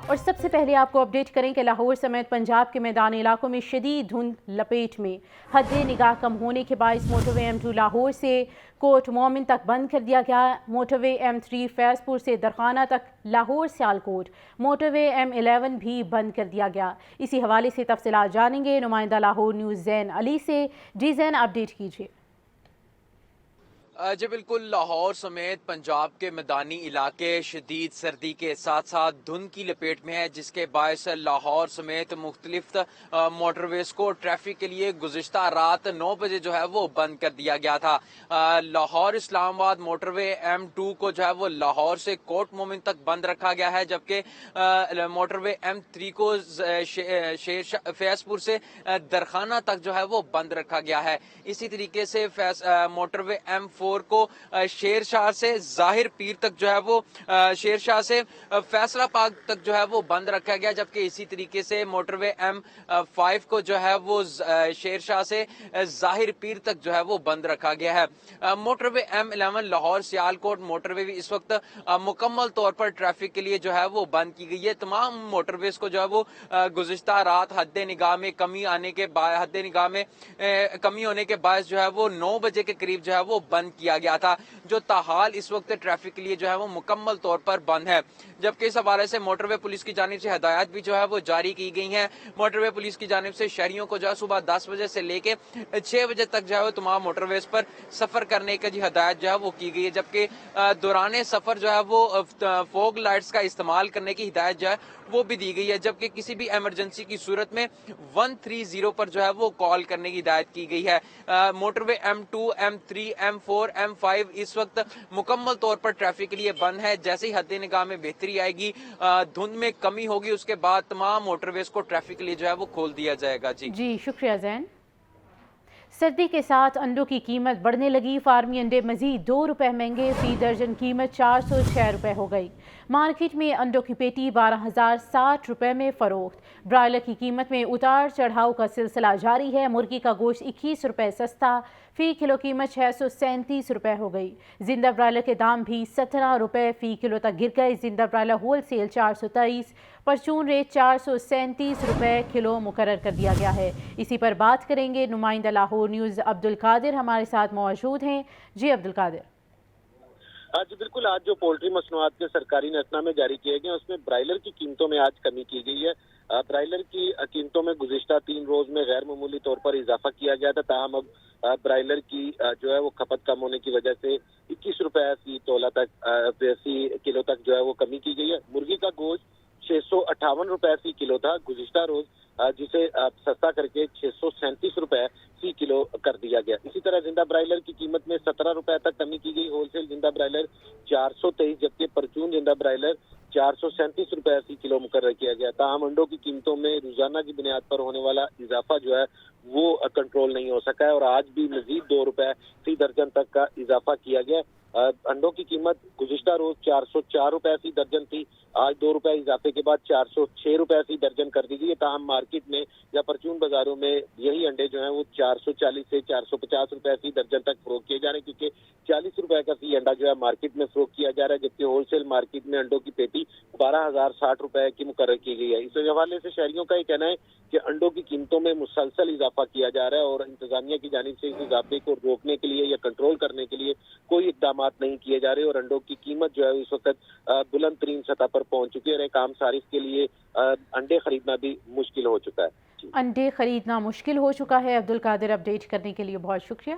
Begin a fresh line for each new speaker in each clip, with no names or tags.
اور سب سے پہلے آپ کو اپڈیٹ کریں کہ لاہور سمیت پنجاب کے میدانی علاقوں میں شدید دھند لپیٹ میں، حد نگاہ کم ہونے کے باعث موٹر وے M2 لاہور سے کوٹ مومن تک بند کر دیا گیا۔ موٹر وے M3 فیض پور سے درخانہ تک، لاہور سیالکوٹ موٹر وے M11 بھی بند کر دیا گیا۔ اسی حوالے سے تفصیلات جانیں گے نمائندہ لاہور نیوز زین علی سے۔ جی زین، اپڈیٹ کیجیے۔
جی بالکل، لاہور سمیت پنجاب کے میدانی علاقے شدید سردی کے ساتھ ساتھ دھند کی لپیٹ میں ہے، جس کے باعث لاہور سمیت مختلف موٹر ویز کو ٹریفک کے لیے گزشتہ رات 9 بجے جو ہے وہ بند کر دیا گیا تھا۔ لاہور اسلام آباد موٹر وے M2 کو جو ہے وہ لاہور سے کوٹ مومن تک بند رکھا گیا ہے، جبکہ موٹر وے M3 کو فیض پور سے درخانہ تک جو ہے وہ بند رکھا گیا ہے۔ اسی طریقے سے موٹر وے M4 کو شیر شاہ سے ظاہر پیر تک جو ہے وہ شیر شاہ سے فیصلہ پاک تک جو ہے وہ بند رکھا گیا، جبکہ اسی طریقے سے موٹر وے M5 کو جو ہے وہ شیر شاہ سے ظاہر پیر تک جو ہے وہ بند رکھا گیا ہے۔ موٹر وے M11 لاہور سیالکوٹ موٹر وے بھی اس وقت مکمل طور پر ٹریفک کے لیے جو ہے وہ بند کی گئی ہے۔ تمام موٹر ویز کو جو ہے وہ گزشتہ رات حد نگاہ میں کمی ہونے کے باعث جو ہے وہ 9 بجے کے قریب جو ہے وہ بند کیا گیا تھا، جو تاحال اس وقت ٹریفک کے لیے جو ہے وہ مکمل طور پر بند ہے۔ جبکہ اس حوالے سے موٹر وے پولیس کی جانب سے ہدایات بھی جو ہے وہ جاری کی گئی ہیں۔ موٹر وے پولیس کی جانب سے شہریوں کو جو ہے صبح 10 بجے سے لے کے 6 بجے تک جو ہے وہ تمام موٹر ویز پر سفر کرنے کی ہدایت جو ہے وہ کی گئی ہے، جبکہ دوران سفر جو ہے وہ فوگ لائٹس کا استعمال کرنے کی ہدایت جو ہے وہ بھی دی گئی ہے، جبکہ کسی بھی ایمرجنسی کی صورت میں 130 پر جو ہے وہ کال کرنے کی ہدایت کی گئی ہے۔ موٹر وے M2 M3 M4 M5 اس وقت مکمل طور پر ٹریفک کے لیے بند ہے۔ جیسے ہی حد نگاہ میں بہتری آئے گی، دھند میں کمی ہوگی، اس کے بعد تمام موٹر ویز کو ٹریفک کے لیے جو ہے وہ کھول دیا جائے گا۔
جی شکریہ زین۔ سردی کے ساتھ انڈوں کی قیمت بڑھنے لگی، فارمی انڈے مزید 2 روپے مہنگے، فی درجن قیمت 406 روپے ہو گئی۔ مارکیٹ میں انڈوں کی پیٹی 12,060 روپے میں فروخت۔ برائلر کی قیمت میں اتار چڑھاؤ کا سلسلہ جاری ہے، مرغی کا گوشت 21 روپے سستا، فی کلو قیمت 637 روپے ہو گئی۔ زندہ برائلر کے دام بھی 17 روپے فی کلو تک گر گئے۔ زندہ برائلر ہول سیل 423، پرچون ریٹ 437 روپے کلو مقرر کر دیا گیا ہے۔ اسی پر بات کریں گے نمائندہ لاہور نیوز عبدالقادر ہمارے ساتھ موجود ہیں۔ جی عبدالقادر۔
جی بالکل، آج جو پولٹری مصنوعات کے سرکاری نیتنا میں جاری کیے گئے اس میں برائلر کی قیمتوں میں آج کمی کی گئی ہے۔ برائلر کی قیمتوں میں گزشتہ 3 روز میں غیر معمولی طور پر اضافہ کیا گیا تھا، تاہم اب برائلر کی جو ہے وہ کھپت کم ہونے کی وجہ سے 21 روپے فی تولہ تک فی کلو تک جو ہے وہ کمی کی گئی ہے۔ مرغی کا گوشت 658 روپے فی کلو تھا گزشتہ روز، جسے سستا کر کے 637 روپے فی کلو کر دیا گیا۔ اسی طرح زندہ برائلر کی قیمت میں 17 روپے تک کمی کی گئی، ہول سیل زندہ برائلر 423 جبکہ پرچون زندہ برائلر 437 روپے فی کلو مقرر کیا گیا۔ تاہم انڈوں کی قیمتوں میں روزانہ کی بنیاد پر ہونے والا اضافہ جو ہے وہ کنٹرول نہیں ہو سکا ہے اور آج بھی مزید 2 روپے فی درجن تک کا اضافہ کیا گیا۔ انڈوں کی قیمت گزشتہ روز 404 روپے فی درجن تھی، آج 2 روپے اضافے کے بعد 406 روپے فی درجن کر دی گئی ہے۔ تاہم مارکیٹ میں یا پرچون بازاروں میں یہی انڈے جو ہیں وہ 440 سے 450 روپے فی درجن تک فروخت کیے جا رہے ہیں، کیونکہ 40 روپے کا فی انڈا جو ہے مارکیٹ میں فروخت کیا جا رہا ہے، جبکہ ہول سیل مارکیٹ میں انڈوں کی پیٹی 12,060 روپے کی مقرر کی گئی ہے۔ اس حوالے سے شہریوں کا یہ کہنا ہے کہ انڈوں کی قیمتوں میں مسلسل اضافہ کیا جا رہا ہے اور انتظامیہ کی جانب سے اس اضافے کو روکنے کے لیے یا کنٹرول کرنے کے لیے کوئی اقدامات نہیں کیے جا رہے اور انڈوں کی قیمت جو ہے اس وقت بلند ترین سطح پر پہنچ چکی ہے اور ایک عام صارف کے لیے انڈے خریدنا بھی مشکل ہو چکا ہے۔
انڈے خریدنا مشکل ہو چکا ہے۔ عبدالقادر اپڈیٹ کرنے کے لیے بہت شکریہ۔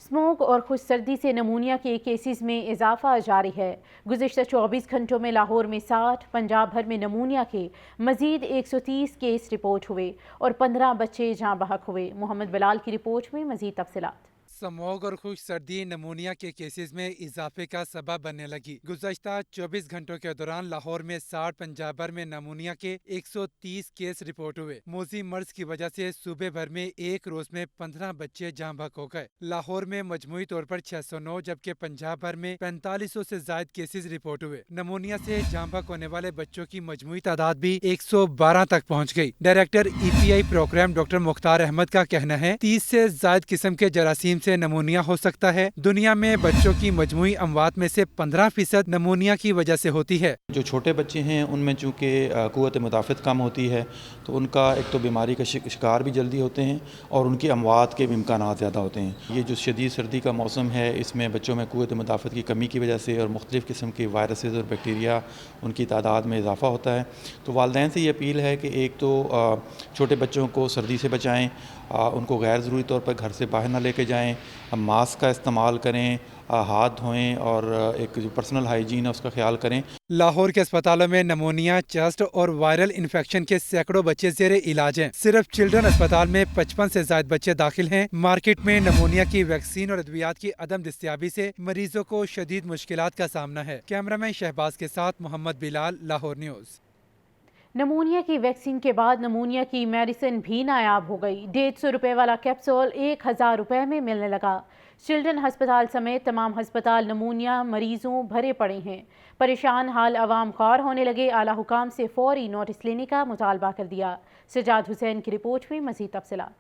اسموگ اور خشک سردی سے نمونیا کے کیسز میں اضافہ جاری ہے۔ گزشتہ 24 گھنٹوں میں لاہور میں 60، پنجاب بھر میں نمونیا کے مزید 130 کیس رپورٹ ہوئے اور 15 بچے جاں بحق ہوئے۔ محمد بلال کی رپورٹ میں مزید تفصیلات۔
اسموگ اور خشک سردی نمونیا کے کیسز میں اضافے کا سبب بننے لگی۔ گزشتہ 24 گھنٹوں کے دوران لاہور میں 60، پنجاب بھر میں نمونیا کے 130 کیس رپورٹ ہوئے۔ موذی مرض کی وجہ سے صوبے بھر میں ایک روز میں 15 بچے جاں بحق ہو گئے۔ لاہور میں مجموعی طور پر 609 جبکہ پنجاب بھر میں 4500 سے زائد کیسز رپورٹ ہوئے۔ نمونیا سے جاں بحق ہونے والے بچوں کی مجموعی تعداد بھی 112 تک پہنچ گئی۔ ڈائریکٹر EPI پروگرام ڈاکٹر مختار احمد کا کہنا ہے 30 سے زائد قسم کے جراثیم سے से नमूनिया हो सकता है। दुनिया में बच्चों की मजमूई अमवात में से 15% नमूनिया की वजह से होती है।
जो छोटे बच्चे हैं उनमें चूँकि क़ुव्वत मुदाफ़त कम होती है तो उनका एक तो बीमारी का शिकार भी जल्दी होते हैं और उनकी अमवात के भी इम्कानात ज़्यादा होते हैं। ये जो शदीद सर्दी का मौसम है इसमें बच्चों में क़ुव्वत मुदाफ़त की कमी की वजह से और मुख्तलिफ़ किस्म के वायरसेस और बैक्टीरिया उनकी तादाद में इजाफ़ा होता है। तो वालिदैन से ये अपील है कि एक तो छोटे बच्चों को सर्दी से बचाएं, उनको गैर ज़रूरी तौर पर घर से बाहर ना लेके जाएं, मास्क का इस्तेमाल करें, हाथ धोएं और एक जो पर्सनल हाइजीन है उसका ख्याल करें।
लाहौर के अस्पतालों में नमूनिया, चेस्ट और वायरल इन्फेक्शन के सैकड़ों बच्चे ज़ेरे इलाज हैं। सिर्फ चिल्ड्रन अस्पताल में 55 से ज़ायद बच्चे दाखिल हैं। मार्केट में नमूनिया की वैक्सीन और अद्वियात की अदम दस्तयाबी से मरीजों को शदीद मुश्किलात का सामना है। कैमरामैन शहबाज के साथ मोहम्मद बिलाल, लाहौर न्यूज़।
नमूनिया की वैक्सीन के बाद नमूनिया की मेडिसिन भी नायाब हो गई। 150 रुपए वाला कैप्सूल 1000 रुपए में मिलने लगा। चिल्ड्रन हस्पताल समेत तमाम हस्पताल नमूनिया मरीजों भरे पड़े हैं। परेशान हाल अवाम ख्वार होने लगे। आला हुकाम से फौरी नोटिस लेने का मुतालबा कर दिया। सजाद हुसैन की रिपोर्ट में मज़ीद तफसीलात।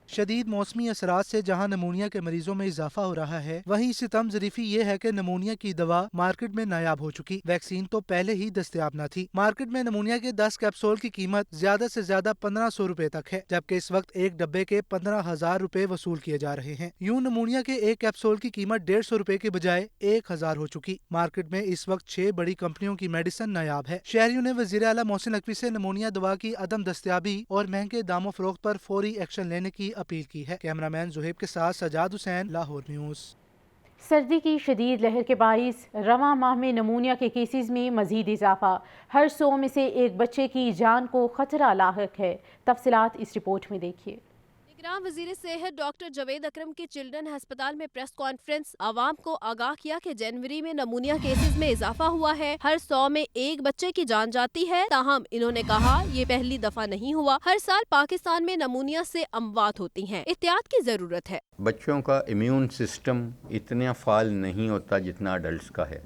शदीद मौसमी असरात से जहां नमूनिया के मरीजों में इजाफा हो रहा है, वहीं सितम ज़रीफ़ी ये है कि नमूनिया की दवा मार्केट में नायाब हो चुकी। वैक्सीन तो पहले ही दस्तयाब न थी। मार्केट में नमूनिया के 10 कैप्सूल की कीमत ज्यादा से ज्यादा 1500 रुपए तक है, जबकि इस वक्त एक डब्बे के 15,000 रुपए वसूल किए जा रहे हैं। यूं नमूनिया के एक कैप्सूल की कीमत 150 रुपए के बजाय 1000 हो चुकी। मार्केट में इस वक्त 6 बड़ी कंपनियों की मेडिसिन नायाब है। शहरियों ने वज़ीर आला मोहसिन नकवी से नमूनिया दवा की अदम दस्तयाबी और महंगे दामों फरोख्त पर फौरी एक्शन लेने की अपील की है। कैमरामैन जुहेब के साथ सजाद हुसैन, लाहौर न्यूज़।
सर्दी की शदीद लहर के बाइस रवां माह में नमूनिया के केसेस में मजीद इजाफा। हर 100 में से एक बच्चे की जान को खतरा लाहक है। तफसीलात इस रिपोर्ट में देखिए।
निगरान वजीर सेहत डॉक्टर जावेद अकरम की चिल्ड्रन अस्पताल में प्रेस कॉन्फ्रेंस आवाम को आगाह किया कि जनवरी में नमूनिया केसेस में इजाफा हुआ है। हर 100 में एक बच्चे की जान जाती है। ताहम इन्होंने कहा ये पहली दफा नहीं हुआ। हर साल पाकिस्तान में नमूनिया से अमवात होती हैं। एहतियात की जरूरत है।
बच्चों का इम्यून सिस्टम इतना फाल नहीं होता जितना अडल्ट का है,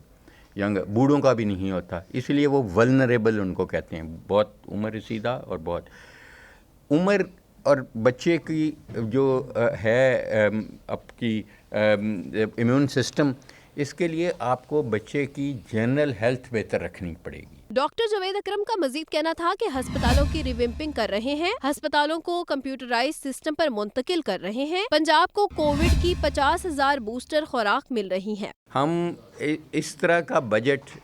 यंग बूढ़ों का भी नहीं होता, इसलिए वो वल्नरेबल उनको कहते हैं। बहुत उम्र रसीदा और बहुत उम्र और बच्चे की जो है आपकी इम्यून सिस्टम, इसके लिए आपको बच्चे की जनरल हेल्थ बेहतर रखनी पड़ेगी।
डॉक्टर जावेद अकरम का मजीद कहना था कि अस्पतालों की रिविम्पिंग कर रहे हैं, अस्पतालों को कंप्यूटराइज सिस्टम पर मुंतकिल कर रहे हैं। पंजाब को कोविड की 50,000 बूस्टर खुराक मिल रही है।
हम इस तरह का बजट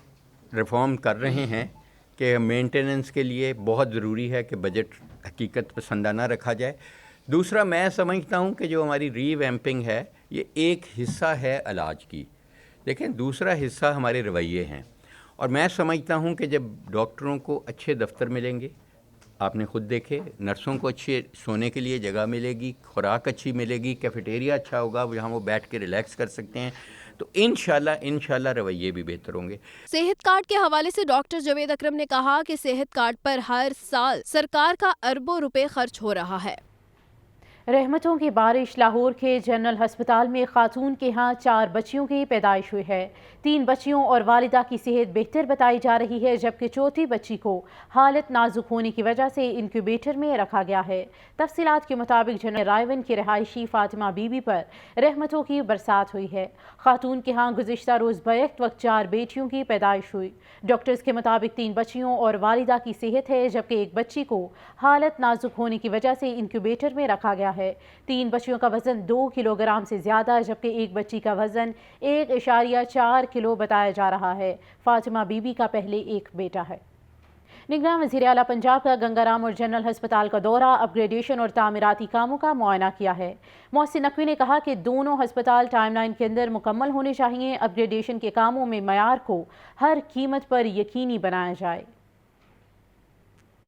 रिफॉर्म कर रहे हैं कि मेंटेनेंस के लिए बहुत ज़रूरी है कि बजट हकीकत पसंदाना रखा जाए। दूसरा, मैं समझता हूँ कि जो हमारी रीवैम्पिंग है ये एक हिस्सा है इलाज की, लेकिन दूसरा हिस्सा हमारे रवैये हैं। और मैं समझता हूँ कि जब डॉक्टरों को अच्छे दफ्तर मिलेंगे, आपने ख़ुद देखे, नर्सों को अच्छे सोने के लिए जगह मिलेगी, खुराक अच्छी मिलेगी, कैफेटेरिया अच्छा होगा जहाँ वो बैठ के रिलैक्स कर सकते हैं, तो इंशाल्लाह रवैये भी बेहतर होंगे।
सेहत कार्ड के हवाले से डॉक्टर जावेद अकरम ने कहा कि सेहत कार्ड पर हर साल सरकार का अरबों रुपए खर्च हो रहा है।
रहमतों की बारिश। लाहौर के जनरल हस्पताल में खातून के यहाँ 4 बच्चियों की पैदाइश हुई है। 3 बच्चियों और वालिदा की सेहत बेहतर बताई जा रही है, जबकि चौथी बच्ची को हालत नाजुक होने की वजह से इंक्यूबेटर में रखा गया है। तफसीलात के मुताबिक जनरल रायवन की रहायशी फातिमा बीबी पर रहमतों की बरसात हुई है। खातून के यहाँ गुज़िश्ता रोज़ बैक वक्त 4 बेटियों की पैदाइश हुई। डॉक्टर्स के मुताबिक 3 बच्चियों और वालिदा की सेहत है, जबकि एक बच्ची को हालत नाजुक होने की वजह से इंक्यूबेटर में रखा गया है। 3 बच्चियों का वजन 2 किलोग्राम से ज्यादा, जबकि एक बच्ची का वजन 1.4 किलो बताया जा रहा है। फातिमा बीबी का पहले एक बेटा है। निगरान वज़ीर आला पंजाब का गंगाराम और जनरल हस्पताल का दौरा, अपग्रेडेशन और तामीराती कामों का मुआयना किया है। मोहसिन नकवी ने कहा कि दोनों हस्पताल टाइमलाइन के अंदर मुकम्मल होने चाहिए। अपग्रेडेशन के कामों में मयार को हर कीमत पर यकीनी बनाया जाए।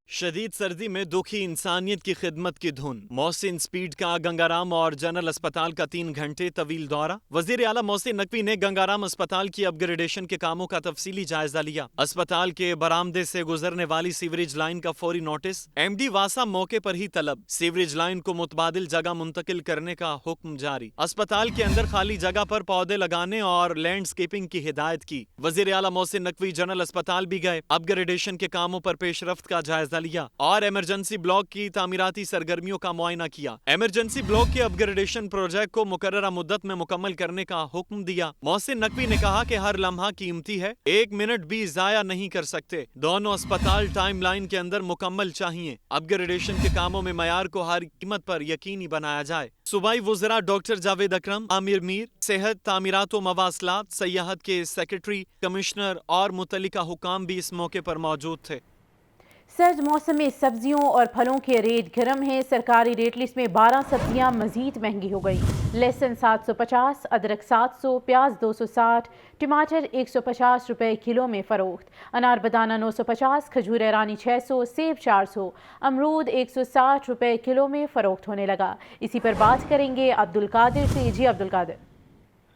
शदीद सर्दी में दुखी इंसानियत की खिदमत की धुन। मोहसिन स्पीड का गंगाराम और जनरल अस्पताल का 3 घंटे तवील दौरा। वजीर आला मोहसिन नकवी ने गंगाराम अस्पताल की अपग्रेडेशन के कामों का तफसीली जायजा लिया। अस्पताल के बरामदे से गुजरने वाली सीवरेज लाइन का फौरी नोटिस। MD वासा मौके पर ही तलब। सीवरेज लाइन को मुतबादिल जगह मुंतकिल करने का हुक्म जारी। अस्पताल के अंदर खाली जगह पर पौधे लगाने और लैंडस्केपिंग की हिदायत की। वजीर आला मोहसिन नकवी जनरल अस्पताल भी गए। अपग्रेडेशन के कामों पर पेशरफ्त का जायजा लिया और इमरजेंसी ब्लॉक की तामीराती सरगर्मियों का मुआयना किया। इमरजेंसी ब्लॉक के अपग्रेडेशन प्रोजेक्ट को मुकर्ररा मुद्दत में मुकम्मल करने का हुक्म दिया। मोहसिन नकवी ने कहा कि हर लम्हा कीमती है, 1 मिनट भी जाया नहीं कर सकते। दोनों अस्पताल टाइमलाइन के अंदर मुकम्मल चाहिए। अपग्रेडेशन के कामों में मयार को हर कीमत पर यकीनी बनाया जाए। सूबाई वज़रा डॉक्टर जावेद अकरम, आमिर मीर, सेहत, तामीरात व मवासलात, सयाहत के सेक्रेटरी, कमिश्नर और मुतल्लिका हुकाम भी इस मौके पर मौजूद थे।
सर्द मौसम में सब्जियों और फलों के रेट गर्म हैं। सरकारी रेट लिस्ट में 12 सब्जियां मजीद महंगी हो गई। लहसुन 750, अदरक 700, प्याज 260, टमाटर 150 रुपए किलो में फ़रोख्त। अनार बदाना 950, खजूर ईरानी 600, सेब 400, अमरूद 160 रुपए किलो में फ़रोख्त होने लगा। इसी पर बात करेंगे अब्दुल कादिर से। जी अब्दुल कादिर।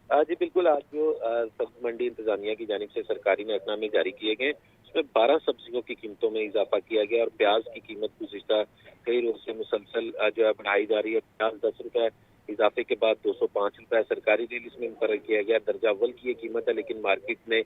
जी बिल्कुल, आज जो सब्जी मंडी इंतजामिया की जानिब से सरकारी नेतनामे जारी किए गए, उसमें 12 सब्जियों की कीमतों में इजाफा किया गया और प्याज की कीमत गुज़िश्ता कई रोज से मुसलसल जो है बढ़ाई जा रही है। प्याज 10 रुपए इजाफे के बाद 205 रुपए सरकारी रिलीज में मुकर्रर किया गया। दर्जा अव्वल की ये कीमत है, लेकिन मार्केट में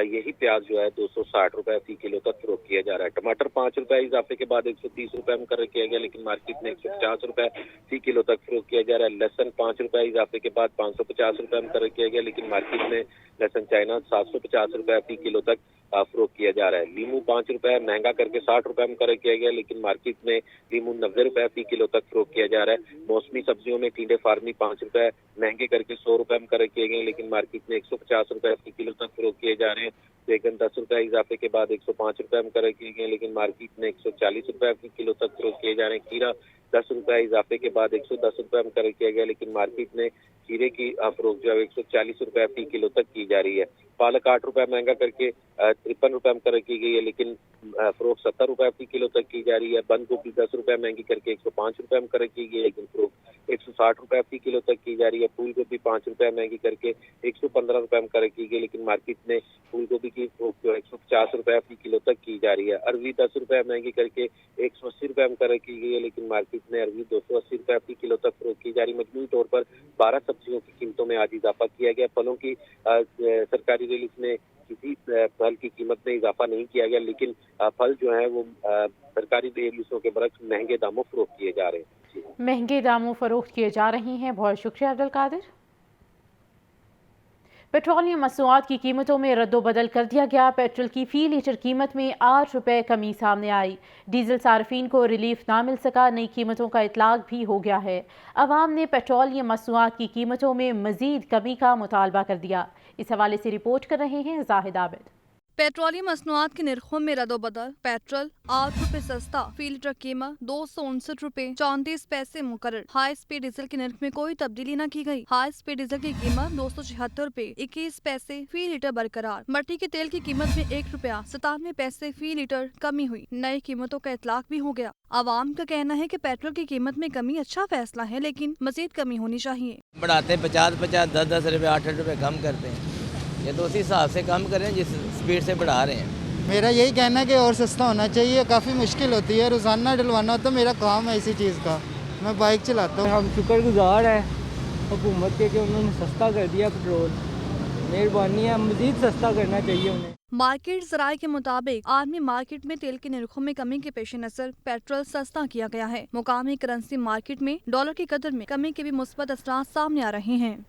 यही प्याज जो है 260 रुपए फी किलो तक फरोख्त किया जा रहा है। टमाटर 5 रुपए इजाफे के बाद 130 रुपए मुकर्रर किया गया, लेकिन मार्केट में 150 रुपए फी किलो तक फरोख्त किया जा रहा है। लहसन 5 रुपए इजाफे के बाद 550 रुपए मुकर्रर किया गया, लेकिन मार्केट में लहसन चाइना 750 रुपए फी किलो तक फरोख्त किया जा रहा है। लीमू 5 रुपए महंगा करके 60 रुपए मुकर्रर किया गया, लेकिन मार्केट में लीमू 90 रुपए फी किलो तक फरोख्त किया जा रहा है। मौसमी सब्जियों में टिंडे फार्मी 5 रुपए महंगे करके 100 रुपए मुकर्रर किए गए, लेकिन मार्केट में 150 रुपए फी किलो तक फरोख्त किए जा रहे हैं। बैगन 10 रुपए इजाफे के बाद 105 रुपए मुकर्रर किए गए, लेकिन मार्केट में 140 रुपए फी किलो तक फरोख्त किए जा रहे हैं। खीरा 10 रुपए इजाफे के बाद 110 रुपए मुकर्रर किया गया, लेकिन मार्केट में खीरे की फरोख्त जो है 140 रुपए फी किलो तक की जा रही है। पालक 8 रुपए महंगा करके 53 रुपए मुकर्रर की गई है, लेकिन फरोख्त 70 रुपए फी किलो तक की जा रही है। बंद गोभी 10 रुपए महंगी करके 105 रुपए मुकर्रर की गई है, लेकिन फरोख्त 160 रुपए फी किलो तक की जा रही है। फूल गोभी 5 रुपए महंगी करके 115 रुपए मुकर्रर की गई, लेकिन मार्केट में फूल गोभी की फरोख्त जो 150 रुपए फी किलो तक की जा रही है। अरवी 10 रुपए महंगी करके 180 रुपए मुकर्रर की गई है, लेकिन मार्केट में अरवी 280 रुपए फी किलो तक फरोख्त की जा रही है। मजमूई तौर पर 12 सब्जियों की कीमतों में आज इजाफा किया गया। फलों की सरकारी रिलीज में किसी फल की कीमत में इजाफा नहीं किया गया, लेकिन फल जो है वो सरकारी रिलीजों के बरक्स महंगे दामों फरोख्त किए जा रहे हैं।
महंगे दामों फरोख्त किए जा रहे हैं। बहुत शुक्रिया अब्दुल कादिर। पेट्रोलियम मसनूआत की कीमतों में रद्दोबदल कर दिया गया। पेट्रोल की फी लीटर कीमत में 8 रुपए कमी सामने आई। डीजल सार्फिन को रिलीफ ना मिल सका, नई कीमतों का इतलाक भी हो गया है। अवाम ने पेट्रोलियम मसनूआत की कीमतों में मजीद कमी का मुतालबा कर दिया। इस हवाले से रिपोर्ट कर रहे हैं जाहिद आबिद।
पेट्रोलियम मसनूआत के निर्खों में रद्दोबदल। पेट्रोल 8 रुपए सस्ता, फी लीटर कीमत 259 रुपए 34 पैसे मुकर्रर। हाई स्पीड डीजल के निर्ख में कोई तब्दीली न की गई। हाई स्पीड डीजल की कीमत 276 रुपए 21 पैसे फी लीटर बरकरार। मट्टी के तेल की कीमत में 1 रुपया 97 पैसे फी लीटर कमी हुई। नई कीमतों का इतलाक भी हो गया। आवाम का कहना है कि पेट्रोल की कीमत में कमी अच्छा फैसला है, लेकिन मजीद कमी होनी चाहिए।
बढ़ाते 50-50, 10-10 रुपए 8-8 रुपए कम करते हैं, ये तो उसी हिसाब से कम करें जिस स्पीड से बढ़ा रहे हैं।
मेरा यही कहना है कि और सस्ता होना चाहिए। काफ़ी मुश्किल होती है, रोज़ाना डलवाना तो मेरा काम है इसी चीज़ का। मैं बाइक चलाता हूँ।
हम शुक्रगुजार हैं हुकूमत के कि उन्होंने सस्ता कर दिया पेट्रोल। मेहरबानी है, मज़ीद सस्ता करना चाहिए उन्हें।
मार्केट ज़राए के मुताबिक आलमी मार्केट में तेल के निर्खों में कमी के पेश नज़र पेट्रोल सस्ता किया गया है। मुकामी करेंसी मार्केट में डॉलर की कदर में कमी के भी मुस्बत असरात सामने आ रहे हैं।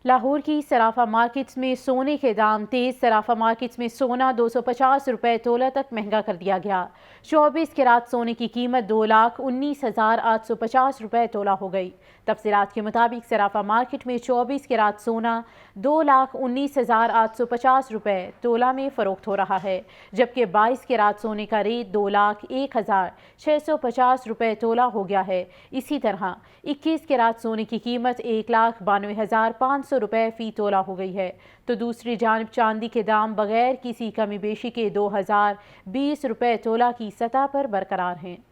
लाहौर की सराफा मार्केट्स में सोने के दाम तेज। सराफा मार्केट्स में सोना 250 रुपए तोला तक महंगा कर दिया गया। 24 कैरात सोने की कीमत 2,19,850 रुपए तोला हो गई। तफसीलात के मुताबिक सराफा मार्केट में 24 कैरात सोना 2,19,850 रुपए तोला में फ़रोख्त हो रहा है, जबकि 22 कैरात सोने का रेट 2,01,650 रुपए तोला हो गया है। इसी तरह 21 कैरात सोने की कीमत 1,92,500 रुपए फ़ी तोला हो गई है। तो दूसरी जानिब चांदी के दाम बगैर किसी कमी बेशी के 2,020 रुपए तोला की सतह पर बरकरार हैं।